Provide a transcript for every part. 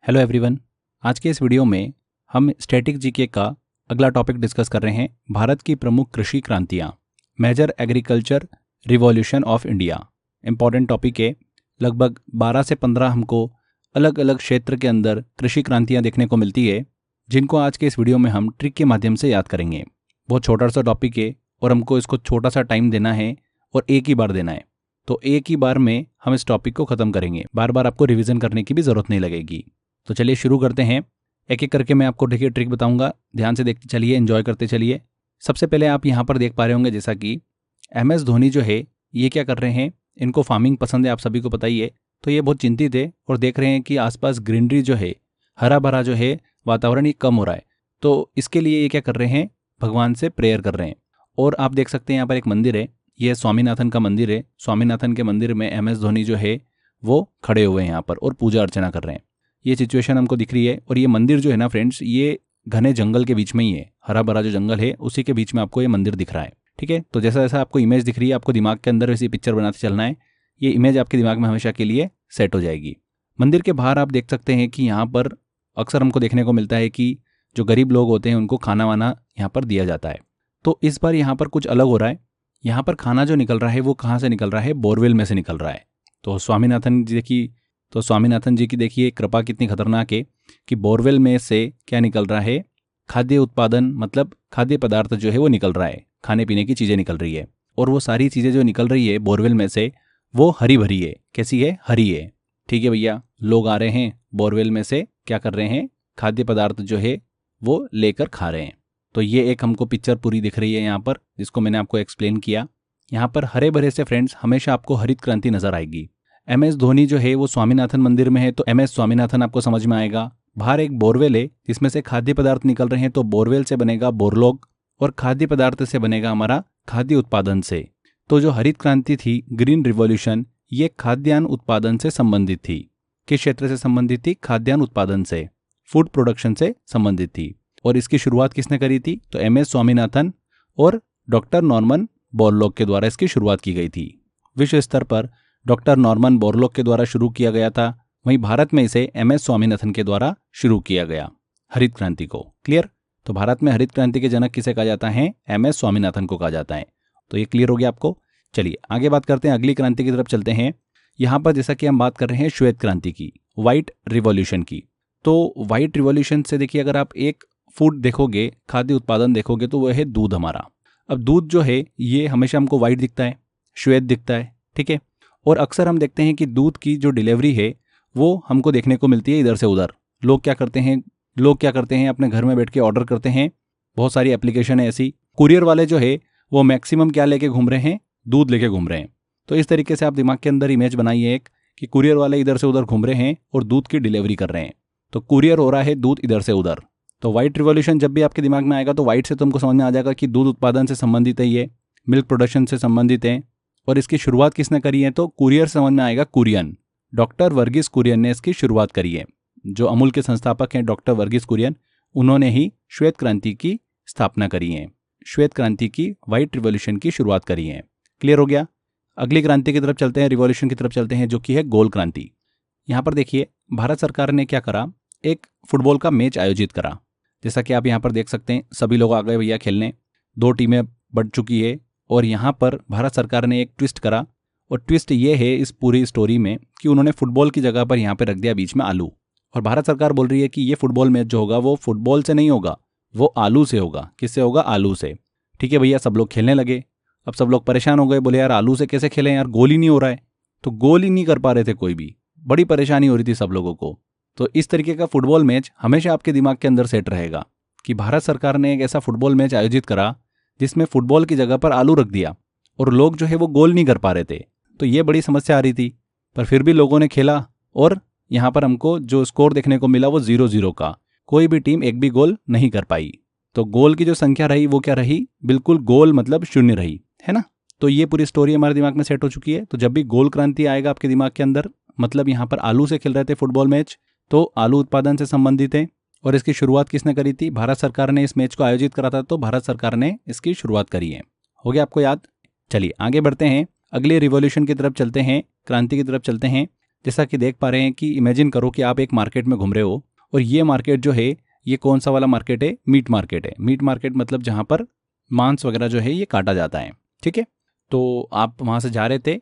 Hello everyone. आज के इस वीडियो में हम स्टैटिक जीके का अगला टॉपिक डिस्कस कर रहे हैं। भारत की प्रमुख कृषि क्रांतियाँ, major agriculture revolution of India. Important topic है। लगभग 12 से 15 हमको अलग अलग क्षेत्र के अंदर कृषि क्रांतियाँ देखने को मिलती है, जिनको आज के इस वीडियो में हम ट्रिक के माध्यम से याद करेंगे। बहुत छोटा सा टॉपिक है और हमको इसको छोटा सा टाइम देना है और एक ही बार देना है, तो एक ही बार में हम इस टॉपिक को ख़त्म करेंगे। बार बार आपको रिवीजन करने की भी ज़रूरत नहीं लगेगी। तो चलिए शुरू करते हैं। एक एक करके मैं आपको देखिए ट्रिक बताऊंगा, ध्यान से देखते चलिए, एंजॉय करते चलिए। सबसे पहले आप यहाँ पर देख पा रहे होंगे जैसा कि MS धोनी जो है ये क्या कर रहे हैं, इनको फार्मिंग पसंद है, आप सभी को पता ही है। तो ये बहुत चिंतित है और देख रहे हैं कि आसपास ग्रीनरी जो है, हरा भरा जो है वातावरण, ये कम हो रहा है। तो इसके लिए ये क्या कर रहे हैं, भगवान से प्रेयर कर रहे हैं। और आप देख सकते हैं यहाँ पर एक मंदिर है, ये स्वामीनाथन का मंदिर है। स्वामीनाथन के मंदिर में MS धोनी जो है वो खड़े हुए हैं यहाँ पर और पूजा अर्चना कर रहे हैं। ये सिचुएशन हमको दिख रही है। और ये मंदिर जो है ना फ्रेंड्स, ये घने जंगल के बीच में ही है, हरा भरा जो जंगल है उसी के बीच में आपको ये मंदिर दिख रहा है। ठीक है, तो जैसा जैसा आपको इमेज दिख रही है, आपको दिमाग के अंदर वैसी पिक्चर बनाते चलना है। ये इमेज आपके दिमाग में हमेशा के लिए सेट हो जाएगी। मंदिर के बाहर आप देख सकते हैं कि यहाँ पर अक्सर हमको देखने को मिलता है कि जो गरीब लोग होते हैं उनको खाना वाना यहाँ पर दिया जाता है। तो इस बार यहाँ पर कुछ अलग हो रहा है। यहाँ पर खाना जो निकल रहा है वो कहाँ से निकल रहा है, बोरवेल में से निकल रहा है। तो स्वामीनाथन जी की देखिए कृपा कितनी खतरनाक है कि बोरवेल में से क्या निकल रहा है, खाद्य उत्पादन, मतलब खाद्य पदार्थ जो है वो निकल रहा है, खाने पीने की चीज़ें निकल रही है। और वो सारी चीज़ें जो निकल रही है बोरवेल में से वो हरी भरी है। कैसी है, हरी है। ठीक है भैया, लोग आ रहे हैं बोरवेल में से, क्या कर रहे हैं, खाद्य पदार्थ जो है वो लेकर खा रहे हैं। तो ये एक हमको पिक्चर पूरी दिख रही है यहाँ पर, जिसको मैंने आपको एक्सप्लेन किया। यहाँ पर हरे भरे से फ्रेंड्स हमेशा आपको हरित क्रांति नजर आएगी। MS धोनी जो है वो स्वामीनाथन मंदिर में है, तो MS स्वामीनाथन आपको समझ में आएगा। बाहर एक बोरवेल है जिसमें से खाद्य पदार्थ निकल रहे हैं, तो बोरवेल से बनेगा बोरलॉग और खाद्य पदार्थ से बनेगा हमारा खाद्य उत्पादन से। तो जो हरित क्रांति थी, ग्रीन रिवॉल्यूशन, ये खाद्यान्न उत्पादन से संबंधित थी। किस क्षेत्र से संबंधित थी, खाद्यान्न उत्पादन से, फूड प्रोडक्शन से संबंधित थी। और इसकी शुरुआत किसने करी थी, तो MS स्वामीनाथन और डॉक्टर नॉर्मन बोरलॉग के द्वारा इसकी शुरुआत की गई थी। विश्व स्तर पर डॉक्टर नॉर्मन बोरलॉग के द्वारा शुरू किया गया था, वहीं भारत में इसे MS स्वामीनाथन के द्वारा शुरू किया गया हरित क्रांति को। क्लियर। तो भारत में हरित क्रांति के जनक किसे कहा जाता है, MS स्वामीनाथन को कहा जाता है। तो ये क्लियर हो गया आपको। चलिए आगे बात करते हैं, अगली क्रांति की तरफ चलते हैं। यहाँ पर जैसा कि हम बात कर रहे हैं श्वेत क्रांति की, व्हाइट रिवॉल्यूशन की। तो व्हाइट रिवॉल्यूशन से देखिए, अगर आप एक फूड देखोगे, खाद्य उत्पादन देखोगे, तो वह है दूध हमारा। अब दूध जो है ये हमेशा हमको व्हाइट दिखता है, श्वेत दिखता है। ठीक है, और अक्सर हम देखते हैं कि दूध की जो डिलीवरी है वो हमको देखने को मिलती है इधर से उधर। लोग क्या करते हैं, अपने घर में बैठ के ऑर्डर करते हैं। बहुत सारी एप्लीकेशन है ऐसी। कुरियर वाले जो है वो मैक्सिमम क्या लेके घूम रहे हैं, दूध लेके घूम रहे हैं। तो इस तरीके से आप दिमाग के अंदर इमेज बनाइए एक, कि कुरियर वाले इधर से उधर घूम रहे हैं और दूध की डिलीवरी कर रहे हैं। तो कुरियर हो रहा है दूध इधर से उधर। तो व्हाइट रिवॉल्यूशन जब भी आपके दिमाग में आएगा तो व्हाइट से तुमको समझ में आ जाएगा कि दूध उत्पादन से संबंधित है, ये मिल्क प्रोडक्शन से संबंधित है। और इसकी शुरुआत किसने करी है, तो कुरियर समझ में आएगा, कुरियन, डॉक्टर वर्गीस कुरियन ने इसकी शुरुआत करी है। जो अमूल के संस्थापक हैं डॉक्टर वर्गीस कुरियन, उन्होंने ही श्वेत क्रांति की स्थापना करी है, श्वेत क्रांति की, व्हाइट रिवॉल्यूशन की शुरुआत करी है। क्लियर हो गया। अगली क्रांति की तरफ चलते हैं, रिवॉल्यूशन की तरफ चलते हैं, जो कि है गोल क्रांति। यहाँ पर देखिए भारत सरकार ने क्या करा, एक फुटबॉल का मैच आयोजित करा। जैसा कि आप यहाँ पर देख सकते हैं, सभी लोग आ गए भैया खेलने, 2 टीमें बढ़ चुकी है। और यहाँ पर भारत सरकार ने एक ट्विस्ट करा, और ट्विस्ट ये है इस पूरी स्टोरी में कि उन्होंने फुटबॉल की जगह पर यहाँ पे रख दिया बीच में आलू। और भारत सरकार बोल रही है कि ये फुटबॉल मैच जो होगा वो फुटबॉल से नहीं होगा, वो आलू से होगा। किससे होगा, आलू से। ठीक है भैया, सब लोग खेलने लगे। अब सब लोग परेशान हो गए, बोले यार आलू से कैसे खेलें यार, गोल ही नहीं हो रहा है। तो गोल ही नहीं कर पा रहे थे कोई भी, बड़ी परेशानी हो रही थी सब लोगों को। तो इस तरीके का फुटबॉल मैच हमेशा आपके दिमाग के अंदर सेट रहेगा कि भारत सरकार ने एक ऐसा फुटबॉल मैच आयोजित करा जिसमें फुटबॉल की जगह पर आलू रख दिया और लोग जो है वो गोल नहीं कर पा रहे थे। तो ये बड़ी समस्या आ रही थी, पर फिर भी लोगों ने खेला और यहाँ पर हमको जो स्कोर देखने को मिला वो 0-0 का। कोई भी टीम एक भी गोल नहीं कर पाई। तो गोल की जो संख्या रही वो क्या रही, बिल्कुल गोल मतलब 0 रही, है ना। तो ये पूरी स्टोरी हमारे दिमाग में सेट हो चुकी है। तो जब भी गोल क्रांति आएगा आपके दिमाग के अंदर, मतलब यहाँ पर आलू से खेल रहे थे फुटबॉल मैच, तो आलू उत्पादन से संबंधित है। और इसकी शुरुआत किसने करी थी, भारत सरकार ने इस मैच को आयोजित करा था, तो भारत सरकार ने इसकी शुरुआत करी है। हो गया आपको याद। चलिए आगे बढ़ते हैं, अगले रिवॉल्यूशन की तरफ चलते हैं, क्रांति की तरफ चलते हैं, जैसा कि देख पा रहे हैं कि इमेजिन करो कि आप एक मार्केट में घूम रहे हो और ये मार्केट जो है ये कौन सा वाला मार्केट है, मीट मार्केट है। मीट मार्केट मतलब जहाँ पर मांस वगैरह जो है ये काटा जाता है, ठीक है। तो आप वहाँ से जा रहे थे,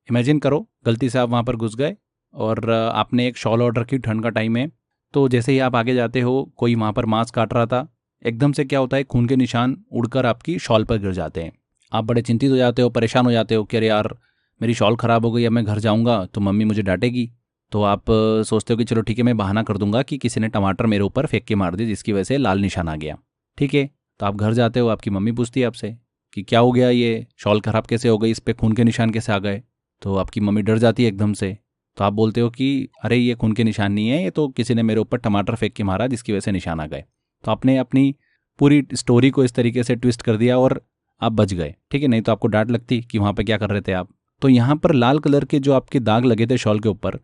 इमेजिन करो गलती से आप वहाँ पर घुस गए और आपने एक शॉल ऑर्डर की, ठंड का टाइम है। तो जैसे ही आप आगे जाते हो कोई वहाँ पर मांस काट रहा था, एकदम से क्या होता है खून के निशान उड़कर आपकी शॉल पर गिर जाते हैं। आप बड़े चिंतित हो जाते हो, परेशान हो जाते हो कि अरे यार मेरी शॉल ख़राब हो गई, अब मैं घर जाऊँगा तो मम्मी मुझे डांटेगी। तो आप सोचते हो कि चलो ठीक है मैं बहाना कर दूंगा कि किसी ने टमाटर मेरे ऊपर फेंक के मार दिया जिसकी वजह से लाल निशान आ गया, ठीक है। तो आप घर जाते हो, आपकी मम्मी पूछती है आपसे कि क्या हो गया, ये शॉल ख़राब कैसे हो गई, इस पर खून के निशान कैसे आ गए। तो आपकी मम्मी डर जाती है एकदम से। तो आप बोलते हो कि अरे ये खून के निशान नहीं है, ये तो किसी ने मेरे ऊपर टमाटर फेंक के मारा जिसकी वजह से निशान आ गए। तो आपने अपनी पूरी स्टोरी को इस तरीके से ट्विस्ट कर दिया और आप बच गए, ठीक है। नहीं तो आपको डांट लगती कि वहाँ पर क्या कर रहे थे आप। तो यहाँ पर लाल कलर के जो आपके दाग लगे थे शॉल के ऊपर,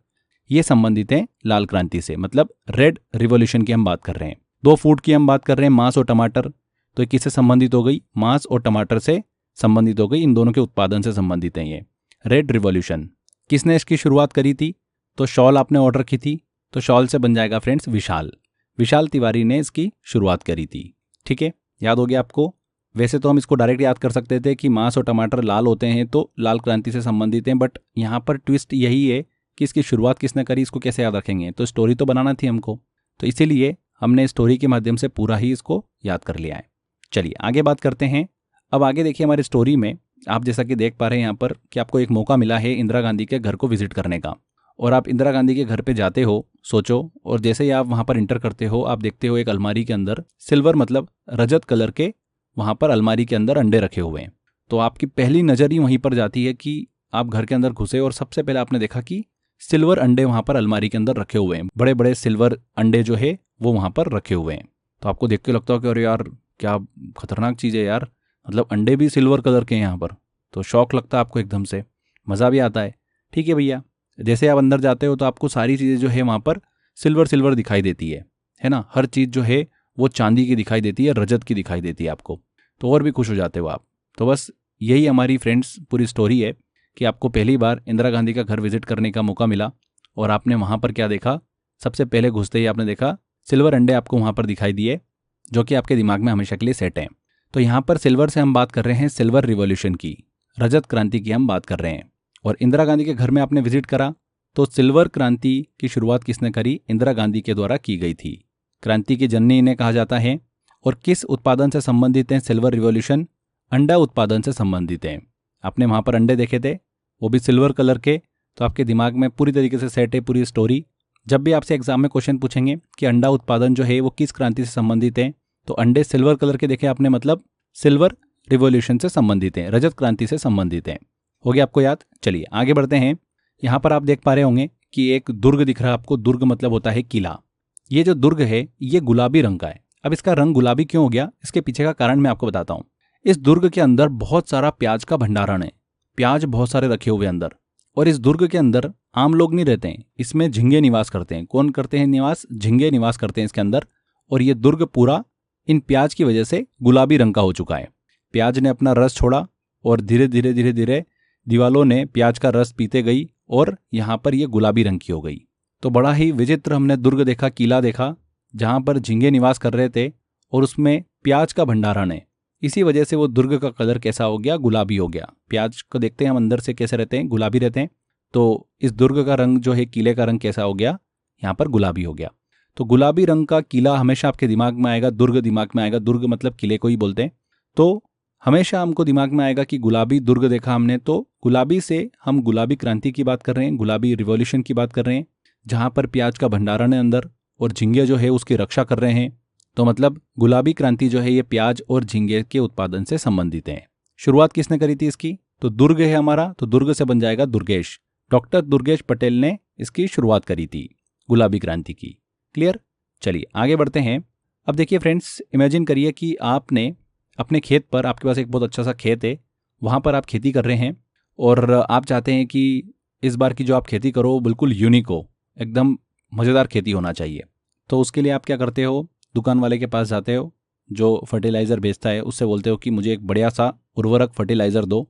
ये संबंधित हैं लाल क्रांति से, मतलब रेड रिवॉल्यूशन की हम बात कर रहे हैं। 2 फूड की हम बात कर रहे हैं, मांस और टमाटर। तो ये किससे संबंधित हो गई, मांस और टमाटर से संबंधित हो गई, इन दोनों के उत्पादन से संबंधित है ये रेड रिवॉल्यूशन। किसने इसकी शुरुआत करी थी, तो शॉल आपने ऑर्डर की थी, तो शॉल से बन जाएगा फ्रेंड्स विशाल। विशाल तिवारी ने इसकी शुरुआत करी थी, ठीक है। याद हो गया आपको। वैसे तो हम इसको डायरेक्ट याद कर सकते थे कि मांस और टमाटर लाल होते हैं तो लाल क्रांति से संबंधित हैं, बट यहाँ पर ट्विस्ट यही है कि इसकी शुरुआत किसने करी, इसको कैसे याद रखेंगे। तो स्टोरी तो बनाना थी हमको, तो इसीलिए हमने स्टोरी के माध्यम से पूरा ही इसको याद कर लिया है। चलिए आगे बात करते हैं। अब आगे देखिए हमारी स्टोरी में आप जैसा कि देख पा रहे हैं यहाँ पर कि आपको एक मौका मिला है इंदिरा गांधी के घर को विजिट करने का, और आप इंदिरा गांधी के घर पे जाते हो, सोचो, और जैसे ही आप वहाँ पर इंटर करते हो आप देखते हो एक अलमारी के अंदर सिल्वर मतलब रजत कलर के वहाँ पर अलमारी के अंदर अंडे रखे हुए हैं। तो आपकी पहली नज़र ही वहीं पर जाती है कि आप घर के अंदर घुसे और सबसे पहले आपने देखा कि सिल्वर अंडे वहाँ पर अलमारी के अंदर रखे हुए हैं, बड़े बड़े सिल्वर अंडे जो है वो वहाँ पर रखे हुए हैं। तो आपको देख के लगता है कि अरे यार क्या खतरनाक चीज़ है यार, मतलब अंडे भी सिल्वर कलर के हैं यहाँ पर। तो शौक लगता है आपको एकदम से, मज़ा भी आता है, ठीक है भैया। जैसे आप अंदर जाते हो तो आपको सारी चीज़ें जो है वहाँ पर सिल्वर सिल्वर दिखाई देती है ना। हर चीज़ जो है वो चांदी की दिखाई देती है, रजत की दिखाई देती है आपको, तो और भी खुश हो जाते हो आप। तो बस यही हमारी फ्रेंड्स पूरी स्टोरी है कि आपको पहली बार इंदिरा गांधी का घर विजिट करने का मौका मिला और आपने वहाँ पर क्या देखा, सबसे पहले घुसते ही आपने देखा सिल्वर अंडे आपको वहाँ पर दिखाई दिए जो कि आपके दिमाग में हमेशा के लिए सेट हैं। तो यहाँ पर सिल्वर से हम बात कर रहे हैं सिल्वर रिवॉल्यूशन की, रजत क्रांति की हम बात कर रहे हैं। और इंदिरा गांधी के घर में आपने विजिट करा तो सिल्वर क्रांति की शुरुआत किसने करी, इंदिरा गांधी के द्वारा की गई थी। क्रांति की जननी इन्हें कहा जाता है। और किस उत्पादन से संबंधित है सिल्वर रिवॉल्यूशन, अंडा उत्पादन से संबंधित है। आपने वहाँ पर अंडे देखे थे वो भी सिल्वर कलर के, तो आपके दिमाग में पूरी तरीके से सेट है पूरी स्टोरी। जब भी आपसे एग्जाम में क्वेश्चन पूछेंगे कि अंडा उत्पादन जो है वो किस क्रांति से संबंधित है, तो अंडे सिल्वर कलर के देखे आपने, मतलब सिल्वर रिवॉल्यूशन से संबंधित है, रजत क्रांति से संबंधित है। हो गया आपको याद। चलिए आगे बढ़ते हैं। यहाँ पर आप देख पा रहे होंगे कि एक दुर्ग दिख रहा है आपको। दुर्ग मतलब होता है किला। ये जो दुर्ग है ये गुलाबी रंग का है। अब इसका रंग गुलाबी क्यों हो गया, इसके पीछे का कारण मैं आपको बताता हूँ। इस दुर्ग के अंदर बहुत सारा प्याज का भंडारण है, प्याज बहुत सारे रखे हुए अंदर। और इस दुर्ग के अंदर आम लोग नहीं रहते हैं, इसमें झिंगे निवास करते हैं। कौन करते हैं निवास, झिंगे निवास करते हैं इसके अंदर। और ये दुर्ग पूरा इन प्याज की वजह से गुलाबी रंग का हो चुका है। प्याज ने अपना रस छोड़ा और धीरे धीरे धीरे धीरे दीवालों ने प्याज का रस पीते गई और यहाँ पर ये गुलाबी रंग की हो गई। तो बड़ा ही विचित्र हमने दुर्ग देखा, किला देखा, जहाँ पर झिंगे निवास कर रहे थे और उसमें प्याज का भंडारण है। इसी वजह से वो दुर्ग का कलर कैसा हो गया, गुलाबी हो गया। प्याज को देखते हैं हम अंदर से कैसे रहते हैं, गुलाबी रहते हैं। तो इस दुर्ग का रंग जो है, किले का रंग कैसा हो गया, यहाँ पर गुलाबी हो गया। तो गुलाबी रंग का किला हमेशा आपके दिमाग में आएगा, दुर्ग दिमाग में आएगा। दुर्ग मतलब किले को ही बोलते हैं। तो हमेशा हमको दिमाग में आएगा कि गुलाबी दुर्ग देखा हमने, तो गुलाबी से हम गुलाबी क्रांति की बात कर रहे हैं, गुलाबी रिवॉल्यूशन की बात कर रहे हैं, जहाँ पर प्याज का भंडारण है अंदर और झींगे जो है उसकी रक्षा कर रहे हैं। तो मतलब गुलाबी क्रांति जो है ये प्याज और झींगे के उत्पादन से संबंधित है। शुरुआत किसने करी थी इसकी, तो दुर्ग है हमारा, तो दुर्ग से बन जाएगा दुर्गेश। डॉक्टर दुर्गेश पटेल ने इसकी शुरुआत करी थी गुलाबी क्रांति की। क्लियर। चलिए आगे बढ़ते हैं। अब देखिए फ्रेंड्स, इमेजिन करिए कि आपने अपने खेत पर, आपके पास एक बहुत अच्छा सा खेत है, वहाँ पर आप खेती कर रहे हैं और आप चाहते हैं कि इस बार की जो आप खेती करो बिल्कुल यूनिक हो, एकदम मज़ेदार खेती होना चाहिए। तो उसके लिए आप क्या करते हो, दुकान वाले के पास जाते हो जो फर्टिलाइज़र बेचता है, उससे बोलते हो कि मुझे एक बढ़िया सा उर्वरक फर्टिलाइज़र दो,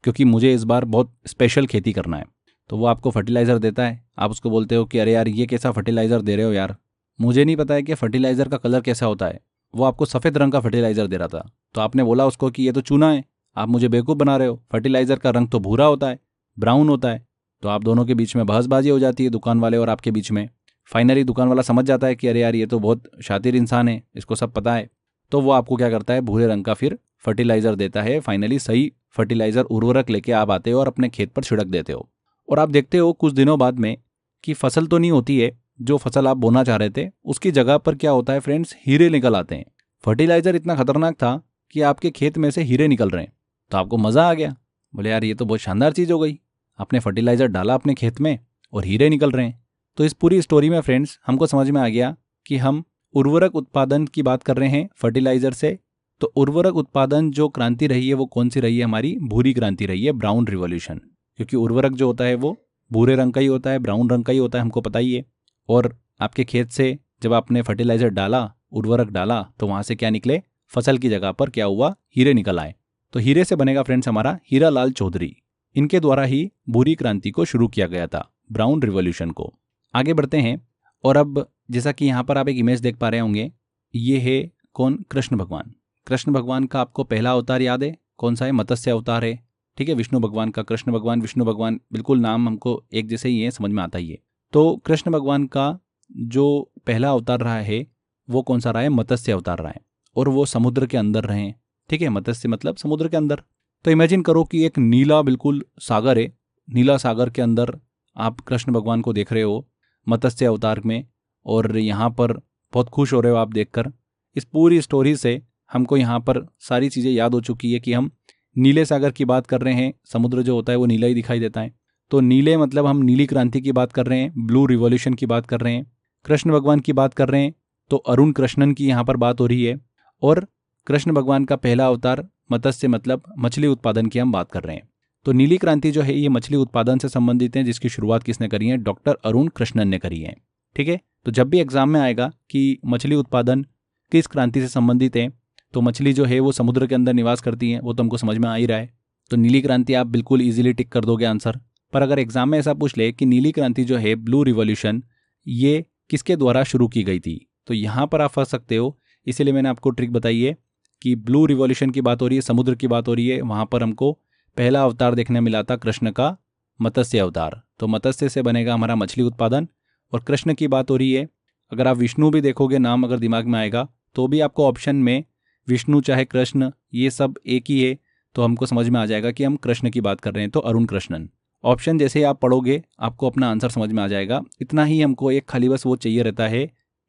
क्योंकि मुझे इस बार बहुत स्पेशल खेती करना है। तो वो आपको फर्टिलाइज़र देता है। आप उसको बोलते हो कि अरे यार ये कैसा फर्टिलाइज़र दे रहे हो यार, मुझे नहीं पता है कि फर्टिलाइज़र का कलर कैसा होता है। वो आपको सफ़ेद रंग का फर्टिलाइज़र दे रहा था, तो आपने बोला उसको कि ये तो चूना है, आप मुझे बेवकूफ़ बना रहे हो, फर्टिलाइज़र का रंग तो भूरा होता है, ब्राउन होता है। तो आप दोनों के बीच में बहसबाजी हो जाती है, दुकान वाले और आपके बीच में। फाइनली दुकान वाला समझ जाता है कि अरे यार ये तो बहुत शातिर इंसान है, इसको सब पता है। तो वो आपको क्या करता है, भूरे रंग का फिर फर्टिलाइज़र देता है। फाइनली सही फर्टिलाइज़र उर्वरक लेके आप आते हो और अपने खेत पर छिड़क देते हो। और आप देखते हो कुछ दिनों बाद में कि फसल तो नहीं होती है, जो फसल आप बोना चाह रहे थे उसकी जगह पर क्या होता है फ्रेंड्स, हीरे निकल आते हैं। फर्टिलाइज़र इतना खतरनाक था कि आपके खेत में से हीरे निकल रहे हैं। तो आपको मज़ा आ गया, बोले यार ये तो बहुत शानदार चीज़ हो गई, आपने फर्टिलाइज़र डाला अपने खेत में और हीरे निकल रहे हैं। तो इस पूरी स्टोरी में फ्रेंड्स हमको समझ में आ गया कि हम उर्वरक उत्पादन की बात कर रहे हैं फर्टिलाइज़र से। तो उर्वरक उत्पादन जो क्रांति रही है वो कौन सी रही है, हमारी भूरी क्रांति रही है, ब्राउन रिवॉल्यूशन। क्योंकि उर्वरक जो होता है वो भूरे रंग का ही होता है, ब्राउन रंग का ही होता है, हमको पता ही है। और आपके खेत से जब आपने फर्टिलाइज़र डाला, उर्वरक डाला, तो वहाँ से क्या निकले, फसल की जगह पर क्या हुआ, हीरे निकल आए। तो हीरे से बनेगा फ्रेंड्स हमारा हीरा लाल चौधरी। इनके द्वारा ही भूरी क्रांति को शुरू किया गया था, ब्राउन रिवॉल्यूशन को। आगे बढ़ते हैं। और अब जैसा कि यहाँ पर आप एक इमेज देख पा रहे होंगे, ये है कौन, कृष्ण भगवान। कृष्ण भगवान का आपको पहला अवतार याद है, कौन सा है, मत्स्य अवतार है। ठीक है, विष्णु भगवान का, कृष्ण भगवान विष्णु भगवान, बिल्कुल नाम हमको एक जैसे ही है, समझ में आता ही है। तो कृष्ण भगवान का जो पहला अवतार रहा है वो कौन सा रहा है, मत्स्य अवतार रहा है। और वो समुद्र के अंदर रहे। ठीक है, मत्स्य मतलब समुद्र के अंदर। तो इमेजिन करो कि एक नीला बिल्कुल सागर है, नीला सागर के अंदर आप कृष्ण भगवान को देख रहे हो मत्स्य अवतार में, और यहाँ पर बहुत खुश हो रहे हो आप देखकर। इस पूरी स्टोरी से हमको यहाँ पर सारी चीज़ें याद हो चुकी है कि हम नीले सागर की बात कर रहे हैं, समुद्र जो होता है वो नीला ही दिखाई देता है। तो नीले मतलब हम नीली क्रांति की बात कर रहे हैं, ब्लू रिवॉल्यूशन की बात कर रहे हैं, कृष्ण भगवान की बात कर रहे हैं। तो अरुण कृष्णन की यहाँ पर बात हो रही है। और कृष्ण भगवान का पहला अवतार मत्स्य मतलब मछली उत्पादन की हम बात कर रहे हैं। तो नीली क्रांति जो है ये मछली उत्पादन से संबंधित है, जिसकी शुरुआत किसने करी है, डॉक्टर अरुण कृष्णन ने करी है। ठीक है, तो जब भी एग्जाम में आएगा कि मछली उत्पादन किस क्रांति से संबंधित है, तो मछली जो है वो समुद्र के अंदर निवास करती है, वो तो हमको समझ में आ ही रहा है। तो नीली क्रांति आप बिल्कुल इजीली टिक कर दोगे आंसर। पर अगर एग्जाम में ऐसा पूछ ले कि नीली क्रांति जो है, ब्लू रिवॉल्यूशन, ये किसके द्वारा शुरू की गई थी, तो यहाँ पर आप फंस सकते हो। इसीलिए मैंने आपको ट्रिक बताई है कि ब्लू रिवॉल्यूशन की बात हो रही है, समुद्र की बात हो रही है, वहाँ पर हमको पहला अवतार देखने मिला था कृष्ण का, मत्स्य अवतार। तो मत्स्य से बनेगा हमारा मछली उत्पादन। और कृष्ण की बात हो रही है, अगर आप विष्णु भी देखोगे, नाम अगर दिमाग में आएगा, तो भी आपको ऑप्शन में विष्णु चाहे कृष्ण ये सब एक ही है, तो हमको समझ में आ जाएगा कि हम कृष्ण की बात कर रहे हैं। तो अरुण कृष्णन ऑप्शन जैसे ही आप पढ़ोगे आपको अपना आंसर समझ में आ जाएगा। इतना ही हमको एक खाली बस वो चाहिए रहता है,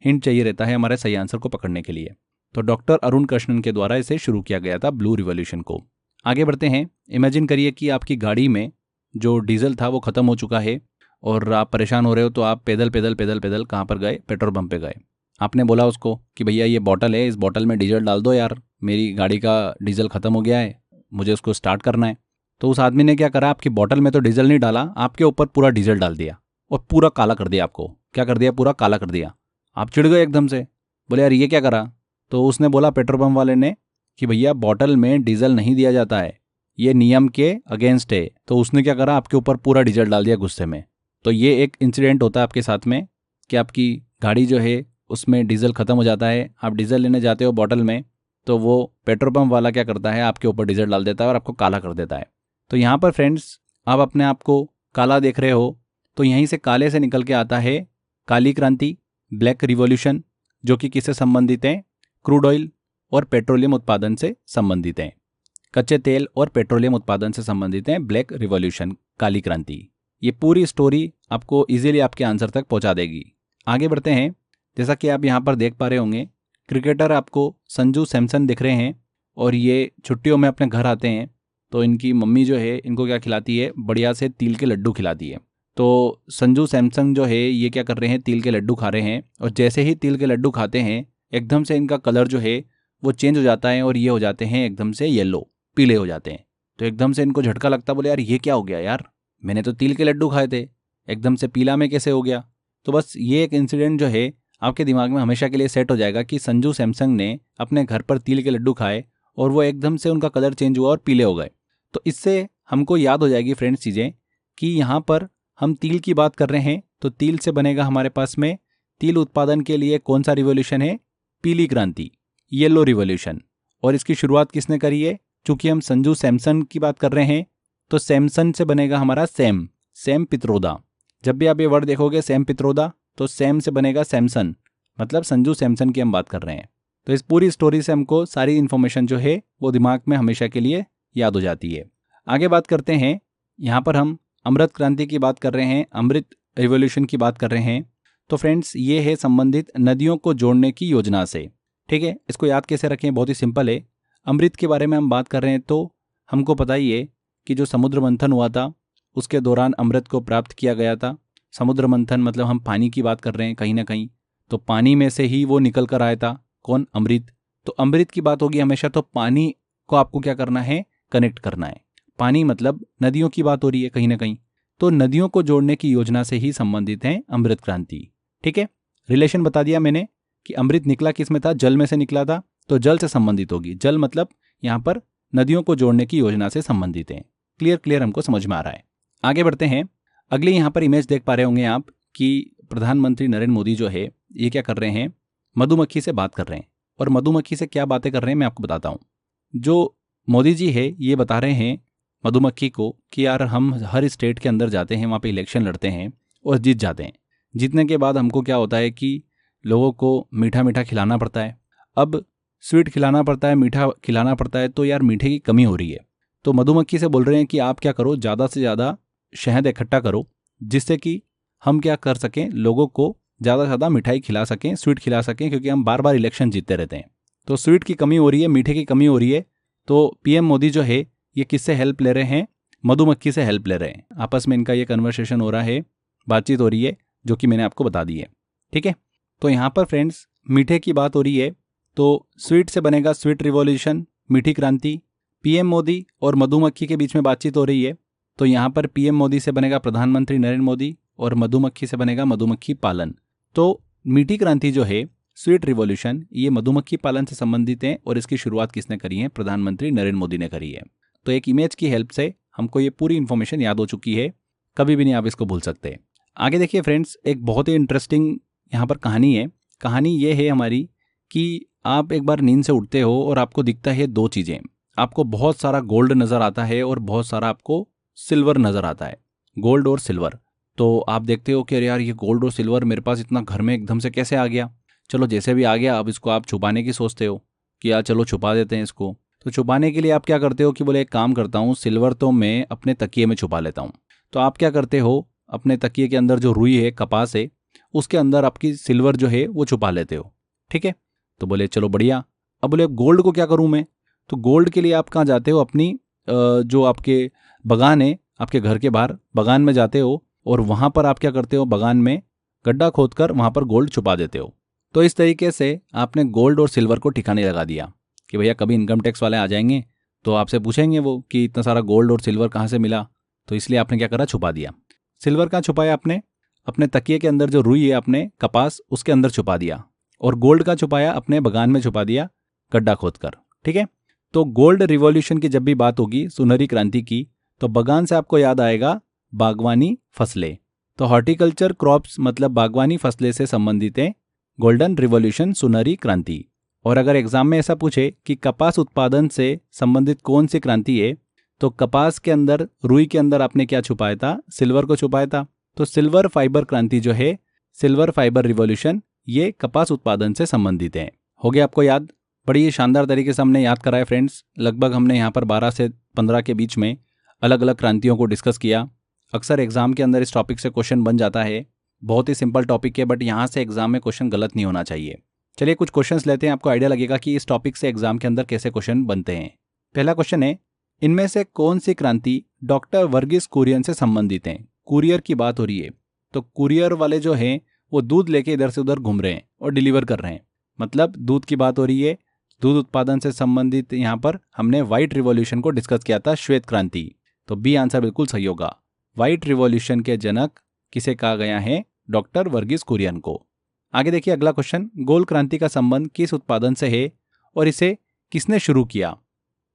हिंट चाहिए रहता है हमारे सही आंसर को पकड़ने के लिए। तो डॉक्टर अरुण कृष्णन के द्वारा इसे शुरू किया गया था, ब्लू रिवॉल्यूशन को। आगे बढ़ते हैं। इमेजिन करिए कि आपकी गाड़ी में जो डीजल था वो ख़त्म हो चुका है और आप परेशान हो रहे हो। तो आप पैदल पैदल पैदल पैदल कहाँ पर गए, पेट्रोल पंप पे गए। आपने बोला उसको कि भैया ये बॉटल है, इस बॉटल में डीजल डाल दो यार, मेरी गाड़ी का डीजल ख़त्म हो गया है, मुझे उसको स्टार्ट करना है। तो उस आदमी ने क्या करा, आपकी बॉटल में तो डीजल नहीं डाला, आपके ऊपर पूरा डीजल डाल दिया और पूरा काला कर दिया। आपको क्या कर दिया, पूरा काला कर दिया। आप चिढ़ गए एकदम से, बोले यार ये क्या करा। तो उसने बोला पेट्रोल पंप वाले ने कि भैया बॉटल में डीजल नहीं दिया जाता है, ये नियम के अगेंस्ट है। तो उसने क्या करा, आपके ऊपर पूरा डीजल डाल दिया गुस्से में। तो ये एक इंसिडेंट होता है आपके साथ में कि आपकी गाड़ी जो है उसमें डीजल ख़त्म हो जाता है, आप डीजल लेने जाते हो बॉटल में, तो वो पेट्रोल पंप वाला क्या करता है, आपके ऊपर डीजल डाल देता है और आपको काला कर देता है। तो यहाँ पर फ्रेंड्स आप अपने आप को काला देख रहे हो, तो यहीं से काले से निकल के आता है काली क्रांति, ब्लैक रिवॉल्यूशन, जो कि किससे संबंधित है, क्रूड ऑयल और पेट्रोलियम उत्पादन से संबंधित है। कच्चे तेल और पेट्रोलियम उत्पादन से संबंधित है ब्लैक रिवॉल्यूशन, काली क्रांति। ये पूरी स्टोरी आपको इजीली आपके आंसर तक पहुंचा देगी। आगे बढ़ते हैं। जैसा कि आप यहाँ पर देख पा रहे होंगे, क्रिकेटर आपको संजू सैमसन दिख रहे हैं और ये छुट्टियों में अपने घर आते हैं। तो इनकी मम्मी जो है इनको क्या खिलाती है, बढ़िया से तिल के लड्डू खिलाती है। तो संजू सैमसन जो है ये क्या कर रहे हैं, तिल के लड्डू खा रहे हैं। और जैसे ही तिल के लड्डू खाते हैं एकदम से इनका कलर जो है वो चेंज हो जाता है और ये हो जाते हैं एकदम से येलो, पीले हो जाते हैं। तो एकदम से इनको झटका लगता, बोले यार ये क्या हो गया यार, मैंने तो तिल के लड्डू खाए थे, एकदम से पीला में कैसे हो गया। तो बस ये एक इंसिडेंट जो है आपके दिमाग में हमेशा के लिए सेट हो जाएगा कि संजू सैमसन ने अपने घर पर तिल के लड्डू खाए और वो एकदम से उनका कलर चेंज हुआ और पीले हो गए। तो इससे हमको याद हो जाएगी फ्रेंड्स चीज़ें कि यहाँ पर हम तिल की बात कर रहे हैं तो तिल से बनेगा हमारे पास में तिल उत्पादन के लिए कौन सा रिवॉल्यूशन है? पीली क्रांति, येलो रिवॉल्यूशन। और इसकी शुरुआत किसने करी है? चूंकि हम संजू सैमसन की बात कर रहे हैं तो सैमसन से बनेगा हमारा सैम पित्रोदा। जब भी आप ये वर्ड देखोगे सैम पित्रोदा तो सैम से बनेगा सैमसन, मतलब संजू सैमसन की हम बात कर रहे हैं। तो इस पूरी स्टोरी से हमको सारी इन्फॉर्मेशन जो है वो दिमाग में हमेशा के लिए याद हो जाती है। आगे बात करते हैं, यहाँ पर हम अमृत क्रांति की बात कर रहे हैं, अमृत रिवॉल्यूशन की बात कर रहे हैं। तो फ्रेंड्स ये है संबंधित नदियों को जोड़ने की योजना से। ठीक है, इसको याद कैसे रखें? बहुत ही सिंपल है। अमृत के बारे में हम बात कर रहे हैं तो हमको पता ही है कि जो समुद्र मंथन हुआ था उसके दौरान अमृत को प्राप्त किया गया था। समुद्र मंथन मतलब हम पानी की बात कर रहे हैं कहीं ना कहीं, तो पानी में से ही वो निकल कर आया था। कौन? अमृत। तो अमृत की बात होगी हमेशा तो पानी को आपको क्या करना है? कनेक्ट करना है। पानी मतलब नदियों की बात हो रही है कहीं ना कहीं, तो नदियों को जोड़ने की योजना से ही संबंधित है अमृत क्रांति। ठीक है, रिलेशन बता दिया मैंने कि अमृत निकला किस में था? जल में से निकला था, तो जल से संबंधित होगी। जल मतलब यहाँ पर नदियों को जोड़ने की योजना से संबंधित है। क्लियर हमको समझ में आ रहा है। आगे बढ़ते हैं। अगली यहाँ पर इमेज देख पा रहे होंगे आप कि प्रधानमंत्री नरेंद्र मोदी जो है ये क्या कर रहे हैं? मधुमक्खी से बात कर रहे हैं। और मधुमक्खी से क्या बातें कर रहे हैं मैं आपको बताता हूँ। जो मोदी जी है ये बता रहे हैं मधुमक्खी को कि यार हम हर स्टेट के अंदर जाते हैं, वहाँ पे इलेक्शन लड़ते हैं और जीत जाते हैं। जीतने के बाद हमको क्या होता है कि लोगों को मीठा मीठा खिलाना पड़ता है। अब स्वीट खिलाना पड़ता है, मीठा खिलाना पड़ता है, तो यार मीठे की कमी हो रही है। तो मधुमक्खी से बोल रहे हैं कि आप क्या करो, ज़्यादा से ज़्यादा शहद इकट्ठा करो जिससे कि हम क्या कर सकें, लोगों को ज़्यादा से ज़्यादा मिठाई खिला सकें, स्वीट खिला सकें, क्योंकि हम बार बार इलेक्शन जीतते रहते हैं। तो स्वीट की कमी हो रही है, मीठे की कमी हो रही है। तो पीएम मोदी जो है ये किससे हेल्प ले रहे हैं? मधुमक्खी से हेल्प ले रहे हैं। आपस में इनका ये कन्वर्सेशन हो रहा है, बातचीत हो रही है, जो कि मैंने आपको बता दी है। ठीक है, तो यहाँ पर फ्रेंड्स मीठे की बात हो रही है तो स्वीट से बनेगा स्वीट रिवॉल्यूशन, मीठी क्रांति। पीएम मोदी और मधुमक्खी के बीच में बातचीत हो रही है तो यहाँ पर पीएम मोदी से बनेगा प्रधानमंत्री नरेंद्र मोदी और मधुमक्खी से बनेगा मधुमक्खी पालन। तो मीठी क्रांति जो है, स्वीट रिवॉल्यूशन, ये मधुमक्खी पालन से संबंधित है और इसकी शुरुआत किसने करी है? प्रधानमंत्री नरेंद्र मोदी ने करी है। तो एक इमेज की हेल्प से हमको ये पूरी इन्फॉर्मेशन याद हो चुकी है, कभी भी नहीं आप इसको भूल सकते। आगे देखिए फ्रेंड्स, एक बहुत ही इंटरेस्टिंग यहाँ पर कहानी है। कहानी ये है हमारी कि आप एक बार नींद से उठते हो और आपको दिखता है दो चीज़ें। आपको बहुत सारा गोल्ड नज़र आता है और बहुत सारा आपको सिल्वर नज़र आता है, गोल्ड और सिल्वर। तो आप देखते हो कि अरे यार ये गोल्ड और सिल्वर मेरे पास इतना घर में एकदम से कैसे आ गया? चलो जैसे भी आ गया, अब इसको आप छुपाने की सोचते हो कि यार चलो छुपा देते हैं इसको। तो छुपाने के लिए आप क्या करते हो कि बोले एक काम करता हूँ, सिल्वर तो मैं अपने तकिए में छुपा लेता हूँ। तो आप क्या करते हो, अपने तकिए के अंदर जो रुई है, कपास है, उसके अंदर आपकी सिल्वर जो है वो छुपा लेते हो। ठीक है, तो बोले चलो बढ़िया। अब बोले गोल्ड को क्या करूँ मैं? तो गोल्ड के लिए आप कहाँ जाते हो? अपनी जो आपके बगान है, आपके घर के बाहर बगान में जाते हो और वहाँ पर आप क्या करते हो? बगान में गड्ढा खोदकर वहाँ पर गोल्ड छुपा देते हो। तो इस तरीके से आपने गोल्ड और सिल्वर को ठिकाने लगा दिया कि भैया कभी इनकम टैक्स वाले आ जाएंगे तो आपसे पूछेंगे वो कि इतना सारा गोल्ड और सिल्वर कहाँ से मिला। तो इसलिए आपने क्या करा? छुपा दिया। सिल्वर कहाँ छुपाया आपने? अपने तकिए के अंदर जो रुई है, अपने कपास, उसके अंदर छुपा दिया। और गोल्ड का छुपाया? अपने बगान में छुपा दिया, गड्ढा खोदकर। ठीक है, तो गोल्ड रिवॉल्यूशन की जब भी बात होगी, सुनहरी क्रांति की, तो बगान से आपको याद आएगा बागवानी फसलें। तो हॉर्टिकल्चर क्रॉप्स मतलब बागवानी फसलें से संबंधित है गोल्डन रिवॉल्यूशन, सुनहरी क्रांति। और अगर एग्जाम में ऐसा पूछे कि कपास उत्पादन से संबंधित कौन सी क्रांति है, तो कपास के अंदर, रुई के अंदर आपने क्या छुपाया था? सिल्वर को छुपाया था। तो सिल्वर फाइबर क्रांति जो है, सिल्वर फाइबर रिवॉल्यूशन, ये कपास उत्पादन से संबंधित है। हो गया आपको याद? बड़ी ही शानदार तरीके से हमने याद कराया फ्रेंड्स। लगभग हमने यहाँ पर 12 से 15 के बीच में अलग अलग क्रांतियों को डिस्कस किया। अक्सर एग्जाम के अंदर इस टॉपिक से क्वेश्चन बन जाता है। बहुत ही सिंपल टॉपिक है, बट यहाँ से एग्जाम में क्वेश्चन गलत नहीं होना चाहिए। चलिए कुछ क्वेश्चंस लेते हैं, आपको आइडिया लगेगा कि इस टॉपिक से एग्जाम के अंदर कैसे क्वेश्चन बनते हैं। पहला क्वेश्चन है, इनमें से कौन सी क्रांति डॉक्टर वर्गीस कुरियन से संबंधित है? कुरियर की बात हो रही है, तो कुरियर वाले जो हैं वो दूध लेके इधर से उधर घूम रहे हैं और डिलीवर कर रहे हैं, मतलब दूध की बात हो रही है। दूध उत्पादन से संबंधित यहाँ पर हमने व्हाइट रिवॉल्यूशन को डिस्कस किया था, श्वेत क्रांति। तो बी आंसर बिल्कुल सही होगा। व्हाइट रिवॉल्यूशन के जनक किसे कहा गया है? डॉक्टर वर्गीस कुरियन को। आगे देखिए अगला क्वेश्चन, गोल क्रांति का संबंध किस उत्पादन से है और इसे किसने शुरू किया?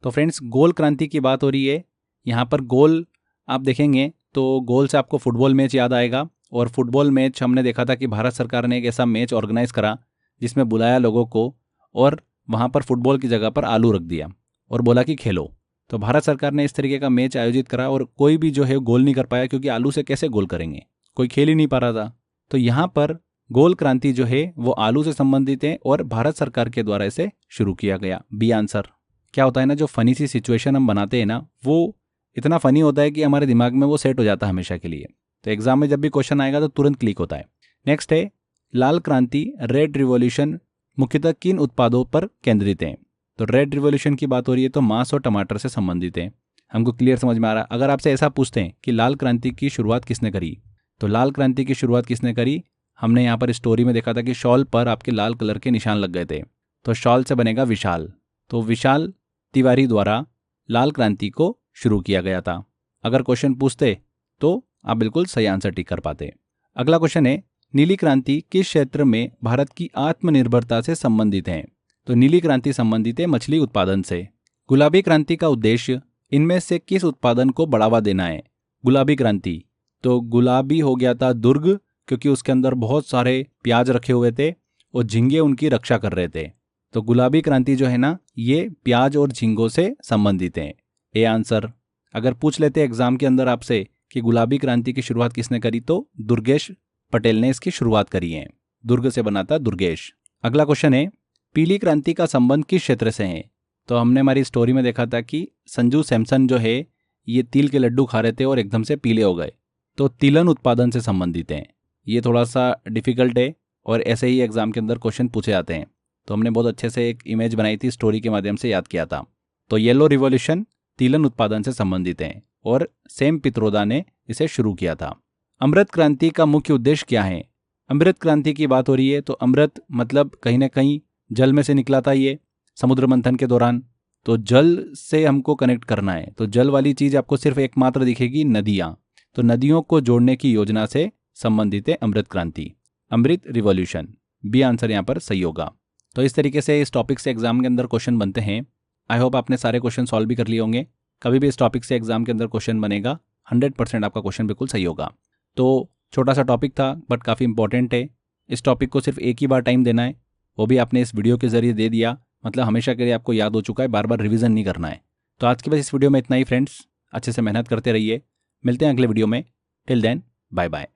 तो फ्रेंड्स गोल क्रांति की बात हो रही है। यहाँ पर गोल आप देखेंगे तो गोल से आपको फुटबॉल मैच याद आएगा। और फुटबॉल मैच हमने देखा था कि भारत सरकार ने एक ऐसा मैच ऑर्गेनाइज करा जिसमें बुलाया लोगों को और वहाँ पर फुटबॉल की जगह पर आलू रख दिया और बोला कि खेलो। तो भारत सरकार ने इस तरीके का मैच आयोजित करा और कोई भी जो है गोल नहीं कर पाया, क्योंकि आलू से कैसे गोल करेंगे, कोई खेल ही नहीं पा रहा था। तो यहाँ पर गोल क्रांति जो है वो आलू से संबंधित है और भारत सरकार के द्वारा इसे शुरू किया गया। B answer. क्या होता है ना, जो फनी सी सिचुएशन हम बनाते हैं ना, वो इतना फनी होता है कि हमारे दिमाग में वो सेट हो जाता है हमेशा के लिए। तो एग्जाम में जब भी क्वेश्चन आएगा तो तुरंत क्लिक होता है। नेक्स्ट है लाल क्रांति, रेड रिवॉल्यूशन मुख्यतः किन उत्पादों पर केंद्रित है। तो रेड रिवॉल्यूशन की बात हो रही है तो मांस और टमाटर से संबंधित है। हमको क्लियर समझ में आ रहा है। अगर आपसे ऐसा पूछते हैं कि लाल क्रांति की शुरुआत किसने करी, तो लाल क्रांति की शुरुआत किसने करी, हमने यहाँ पर स्टोरी में देखा था कि शॉल पर आपके लाल कलर के निशान लग गए थे, तो शॉल से बनेगा विशाल। तो विशाल तिवारी द्वारा लाल क्रांति को शुरू किया गया था। अगर क्वेश्चन पूछते तो आप बिल्कुल सही आंसर टिक कर पाते। अगला क्वेश्चन है नीली क्रांति किस क्षेत्र में भारत की आत्मनिर्भरता से संबंधित है। तो नीली क्रांति संबंधित है मछली उत्पादन से। गुलाबी क्रांति का उद्देश्य इनमें से किस उत्पादन को बढ़ावा देना है। गुलाबी क्रांति, तो गुलाबी हो गया था दुर्ग, क्योंकि उसके अंदर बहुत सारे प्याज रखे हुए थे और झींगे उनकी रक्षा कर रहे थे। तो गुलाबी क्रांति जो है ना, ये प्याज और झींगों से संबंधित है। A answer. अगर पूछ लेते एग्जाम के अंदर आपसे कि गुलाबी क्रांति की शुरुआत किसने करी, तो दुर्गेश पटेल ने इसकी शुरुआत करी है। दुर्ग से बना था दुर्गेश। अगला क्वेश्चन है पीली क्रांति का संबंध किस क्षेत्र से है। तो हमने हमारी स्टोरी में देखा था कि संजू सैमसन जो है ये तिल के लड्डू खा रहे थे और एकदम से पीले हो गए, तो तिलन उत्पादन से संबंधित हैं। ये थोड़ा सा डिफिकल्ट है और ऐसे ही एग्जाम के अंदर क्वेश्चन पूछे जाते हैं। तो हमने बहुत अच्छे से एक इमेज बनाई थी, स्टोरी के माध्यम से याद किया था। तो येलो रिवॉल्यूशन तिलन उत्पादन से संबंधित है और सेम पित्रोदा ने इसे शुरू किया था। अमृत क्रांति का मुख्य उद्देश्य क्या है। अमृत क्रांति की बात हो रही है तो अमृत मतलब कहीं ना कहीं जल में से निकला था ये समुद्र मंथन के दौरान। तो जल से हमको कनेक्ट करना है, तो जल वाली चीज आपको सिर्फ एकमात्र दिखेगी नदियां। तो नदियों को जोड़ने की योजना से संबंधित है अमृत क्रांति, अमृत रिवॉल्यूशन। बी आंसर यहाँ पर सही होगा। तो इस तरीके से इस टॉपिक से एग्जाम के अंदर क्वेश्चन बनते हैं। आई होप आपने सारे क्वेश्चन सॉल्व भी कर लिए होंगे। कभी भी इस टॉपिक से एग्जाम के अंदर क्वेश्चन बनेगा 100% आपका क्वेश्चन बिल्कुल सही होगा। तो छोटा सा टॉपिक था बट काफ़ी इंपॉर्टेंट है। इस टॉपिक को सिर्फ एक ही बार टाइम देना है, वो भी आपने इस वीडियो के जरिए दे दिया, मतलब हमेशा के लिए आपको याद हो चुका है, बार बार रिवीजन नहीं करना है। तो आज के बस इस वीडियो में इतना ही फ्रेंड्स, अच्छे से मेहनत करते रहिए। मिलते हैं अगले वीडियो में। Till then bye bye.